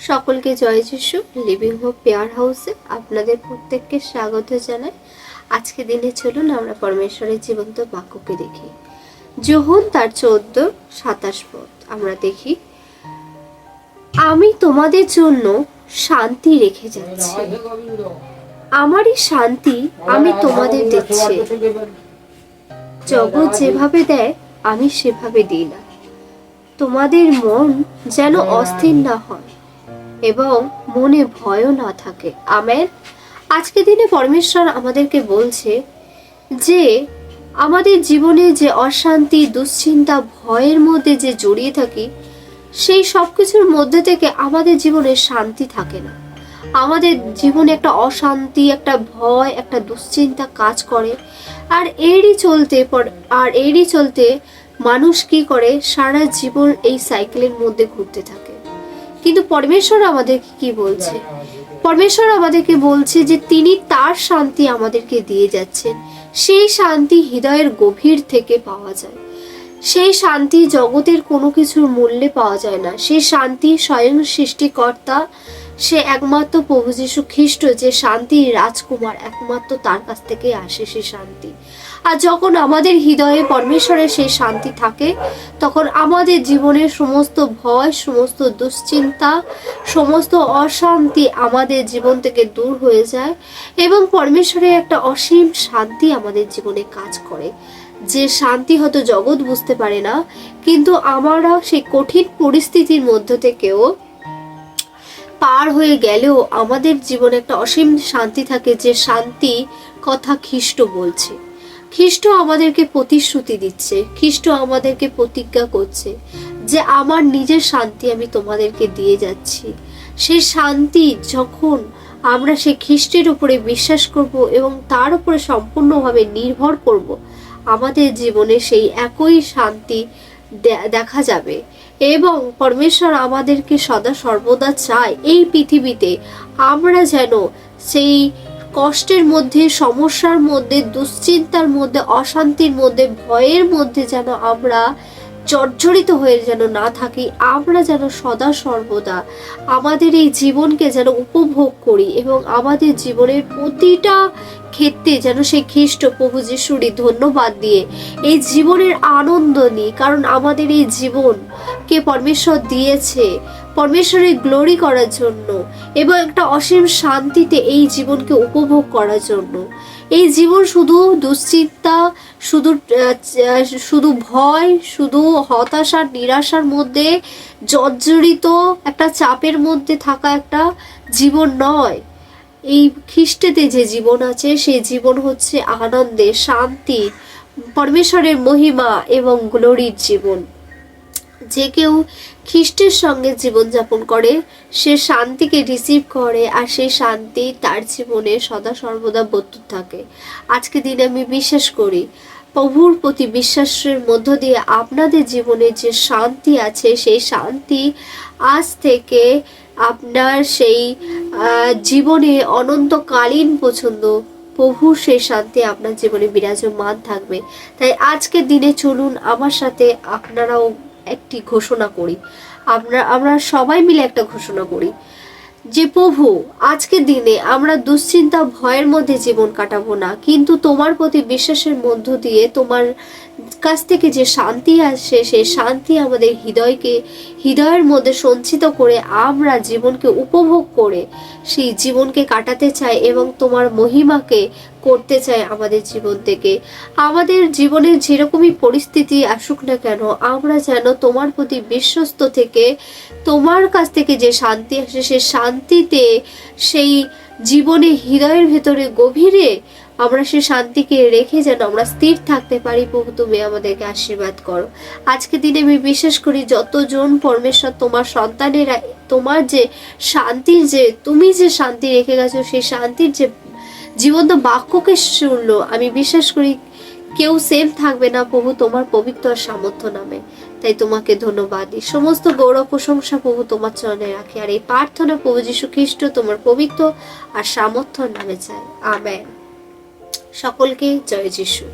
সকলকে জয় যিশু। Living hope pair হাউসে আপনাদের প্রত্যেককে স্বাগত জানাই। আজকে দিনে চলুন আমরা পরমেশ্বরের জীবন্ত বাক্যকে দেখি। যোহন তার 14:27 পদ আমরা দেখি, আমি তোমাদের জন্য শান্তি রেখে যাচ্ছি, আমারই শান্তি আমি তোমাদের দিচ্ছি। জগৎ যেভাবে দেয় আমি সেভাবে দিই না। তোমাদের মন যেন অস্থির না হয় এবং মনে ভয়ও না থাকে। আমেন। আজকে দিনে পরমেশ্বর আমাদেরকে বলছে যে আমাদের জীবনে যে অশান্তি, দুশ্চিন্তা, ভয়ের মধ্যে যে জড়িয়ে থাকি, সেই সব কিছুর মধ্যে থেকে আমাদের জীবনে শান্তি থাকে না। আমাদের জীবনে একটা অশান্তি, একটা ভয়, একটা দুশ্চিন্তা কাজ করে। আর এরই চলতে মানুষ কি করে, সারা জীবন এই সাইকেলের মধ্যে ঘুরতে থাকে। কিন্তু পরমেশ্বর আমাদেরকে কি বলছে? পরমেশ্বর আমাদেরকে বলছে যে তিনি তার শান্তি আমাদেরকে দিয়ে যাচ্ছেন। সেই শান্তি হৃদয়ের গভীর থেকে পাওয়া যায়। সেই শান্তি জগতের কোনো কিছুর মূল্যে পাওয়া যায় না। সেই শান্তি স্বয়ং সৃষ্টিকর্তা, সে একমাত্র প্রভু যীশু খ্রিস্ট, যে শান্তির রাজকুমার, একমাত্র তার কাছ থেকে আসে সেই শান্তি। আর যখন আমাদের হৃদয়ে পরমেশ্বরের সেই শান্তি থাকে, তখন আমাদের জীবনের সমস্ত ভয়, সমস্ত দুশ্চিন্তা, সমস্ত অশান্তি আমাদের জীবন থেকে দূর হয়ে যায় এবং পরমেশ্বরের একটা অসীম শান্তি আমাদের জীবনে কাজ করে। যে শান্তি হয়তো জগৎ বুঝতে পারে না, কিন্তু আমরা সেই কঠিন পরিস্থিতির মধ্য থেকেও পার হয়ে গেলেও আমাদের জীবনে একটা অসীম শান্তি থাকে, যে শান্তি কথা খ্রিস্ট বলছে। খ্রিস্ট আমাদেরকে প্রতিশ্রুতি দিচ্ছে, খ্রিস্ট আমাদেরকে প্রতিজ্ঞা করছে যে আমার নিজের শান্তি আমি তোমাদেরকে দিয়ে যাচ্ছি। সেই শান্তি যখন আমরা সেই খ্রিস্টের উপরে বিশ্বাস করব এবং তার উপরে সম্পূর্ণভাবে নির্ভর করব, আমাদের জীবনে সেই একই শান্তি দেখা যাবে। এবং পরমেশ্বর আমাদেরকে সদা সর্বদা চায় এই পৃথিবীতে আমরা যেন সেই কষ্টের মধ্যে, সমস্যার মধ্যে, দুশ্চিন্তার মধ্যে, অশান্তির মধ্যে, ভয়ের মধ্যে যেন আমরা জর্জরিত হয়ে যেন না থাকি। আমরা যেন সদা সর্বদা আমাদের এই জীবনকে যেন উপভোগ করি এবং আমাদের জীবনের প্রতিটা ক্ষেত্রে যেন সেই খ্রিস্ট প্রভু যিশুরই ধন্যবাদ দিয়ে এই জীবনের আনন্দ নিই। কারণ আমাদের এই জীবনকে পরমেশ্বর দিয়েছে পরমেশ্বরের গ্লোরি করার জন্য এবং একটা অসীম শান্তিতে এই জীবনকে উপভোগ করার জন্য। এই জীবন শুধু দুশ্চিন্তা, শুধু ভয়, শুধু হতাশার, নিরাশার মধ্যে জর্জরিত একটা চাপের মধ্যে থাকা একটা জীবন নয়। এই খ্রিস্টেতে যে জীবন আছে, সেই জীবন হচ্ছে আনন্দে, শান্তি, পরমেশ্বরের মহিমা এবং গ্লোরির জীবন। যে কেউ খ্রিস্টের সঙ্গে জীবনযাপন করে, সে শান্তিকে রিসিভ করে আর সেই শান্তি তার জীবনে সদা সর্বদা বর্তুত থাকে। আজকে দিনে আমি বিশ্বাস করি, প্রভুর প্রতি বিশ্বাসের মধ্য দিয়ে আপনাদের জীবনে যে শান্তি আছে, সেই শান্তি আজ থেকে আপনার সেই জীবনে অনন্তকালীন পছন্দ প্রভুর সেই শান্তি আপনার জীবনে বিরাজমান থাকবে। তাই আজকের দিনে চলুন আমার সাথে আপনারাও একটি ঘোষণা করি, আমরা সবাই মিলে একটা ঘোষণা করি যে প্রভু, আজকের দিনে আমরা দুশ্চিন্তা, ভয়ের মধ্যে জীবন কাটাবো না, কিন্তু তোমার প্রতি বিশ্বাসের মধ্য দিয়ে তোমার কাছ থেকে যে শান্তি আসে, সেই শান্তি আমাদের হৃদয়ের মধ্যে সঞ্চিত করে আমরা জীবনকে উপভোগ করে সেই জীবনকে কাটাতে চাই এবং তোমার মহিমাকে করতে চাই আমাদের জীবন থেকে। আমাদের জীবনের যেরকমই পরিস্থিতি আসুক না কেন, আমরা যেন তোমার প্রতি বিশ্বস্ত থেকে তোমার কাছ থেকে যে শান্তি আসে, সেই শান্তিতে, সেই জীবনে হৃদয়ের ভেতরে গভীরে আমরা সেই শান্তিকে রেখে যেন আমরা স্থির থাকতে পারি। প্রভু, তুমি আমাদেরকে আশীর্বাদ করো। আজকে দিনে আমি বিশ্বাস করি যতজন পরমেশ্বর তোমার সন্তানেরা তোমার যে শান্তির, যে তুমি যে শান্তি রেখে গেছো, সেই শান্তির যে জীবন্ত বাক্যকে শুনলো, আমি বিশ্বাস করি কেউ সেম থাকবে না প্রভু, তোমার পবিত্র সামর্থ্য নামে। তাই তোমাকে ধন্যবাদ দিই। সমস্ত গৌরব প্রশংসা প্রভু তোমার চরণে রাখি। আর এই প্রার্থনা প্রভু যীশু খ্রিস্ট তোমার পবিত্র আর সামর্থ্য নামে চাই। আমেন। সকলকে জয় যিশু।